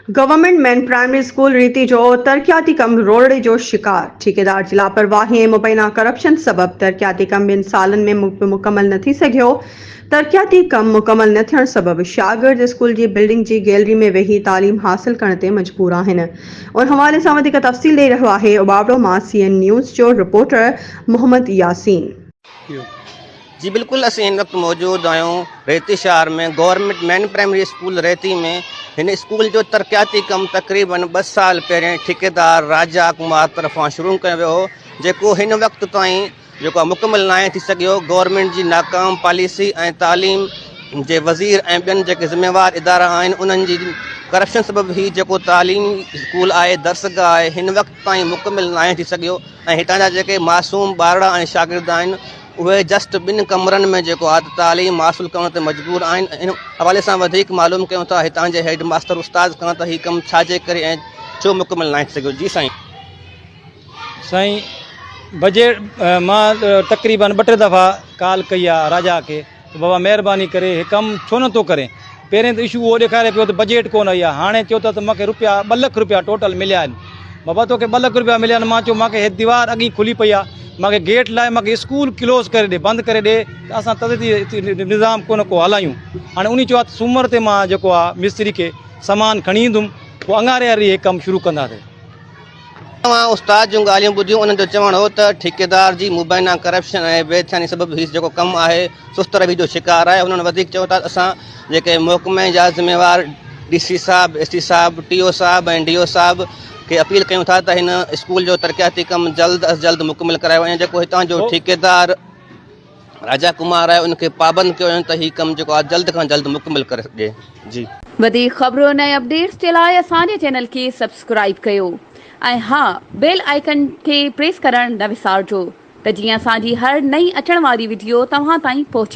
Government man primary school रीति जो तरक्याती कम रोड़े जो शिकार ठेकेदार जी लापरवाही ऐं मुबैना करप्शन सबब तरक्याती कम ॿिनि सालनि में मुकमल न थी सघियो। तरक्याती कम मुकमल न थियण सबब शागिर्द स्कूल जी बिल्डिंग जी गैलरी में वेही तालीम हासिल करण ते मजबूर आहिनि। उन हवाले सां वधीक तफ़सील ॾेई रहियो आहे उबावड़ो मां CN न्यूज़ जो रिपोर्टर मोहम्मद यासीन। जी बिल्कुल, असीं इन वक्त मौजूद आहियूं रेती शहर में गवर्नमेंट मैन प्राइमरी स्कूल रेती में। इन स्कूल जो तरक्याती कम तकरीबन 2 साल पहिरें ठेकेदार राजा कुमार तरफ़ां शुरू कयो वियो हो, जेको हिन वक्त ताईं जेको मुकमल न थी सघियो। गवर्नमेंट जी नाकाम पॉलिसी ऐं तालीम जे वज़ीर ऐं ॿियनि जेके ज़िम्मेवार इदारा आहिनि उन्हनि जी करप्शन सबब ही जेको तालीम स्कूल आहे, दर्सगाह आहे, हिन वक्त ताईं मुकमल न थी सघियो। ऐं हितां जा जेके मासूम ॿारड़ा ऐं शागिर्द आहिनि उहे जस्ट 2 कमरनि में जेको आहे तालीम हासिल करण ते मजबूर आहिनि। इन हवाले सां वधीक मालूम कयूं था हितां जे हेड मास्टर उस्ताद खां त हीउ कमु छाजे करे ऐं छो मुकमल न थी सघियो। जी साईं, बजट मां तकरीबन 2-3 दफ़ा कॉल कई आहे राजा के, बाबा महिरबानी करे हे कमु छो नथो करे। पहिरें त इशू उहो ॾेखारे पियो त बजट कोन आई आहे, हाणे चयो त मूंखे रुपया 2 लख रुपया टोटल मिलिया आहिनि। बाबा तोखे 2 लख रुपया मिलिया आहिनि। मां चयो मूंखे हे दीवार अॻी खुली पई आहे, मूंखे गेट लाइ मूंखे स्कूल क्लोज़ करे ॾे, बंदि करे ॾे त असां तदती निज़ाम को हलायूं। हाणे उन चयो आहे सूमर ते मां जेको आहे मिस्त्री खे सामान खणी ईंदुमि, पोइ अंगारे वारी हे कमु शुरू कंदासीं। तव्हां उस्ताद जूं ॻाल्हियूं ॿुधियूं, उन्हनि जो चवणु हो त ठेकेदार जी मुबैना करप्शन ऐं बेथियानी सबबु हीउ जेको कमु आहे सुस्त रवि जो शिकार आहे। उन्हनि वधीक चयो था असां जेके महकमे जा ज़िम्मेवार DC Sahib, ST Sahib, TO साहब ऐं DO साहब खे अपील कयूं था त हिन स्कूल जो तरक्याती कमु जल्द अज़ जल्द मुकमल करायो वञे। जेको हितां जो ठेकेदार राजा कुमार आहे उनखे पाबंद कयो वञे त हीउ कमु जेको आहे जल्द खां जल्द मुकमल करे ॾिए। जी वधीक ख़बरूं ऐं अपडेट्स जे लाइ असांजे चैनल खे सब्सक्राइब कयो ऐं हा, बेल आइकन खे प्रेस करणु न विसारिजो त जीअं असांजी हर नई अचण वारी वीडियो तव्हां ताईं पहुची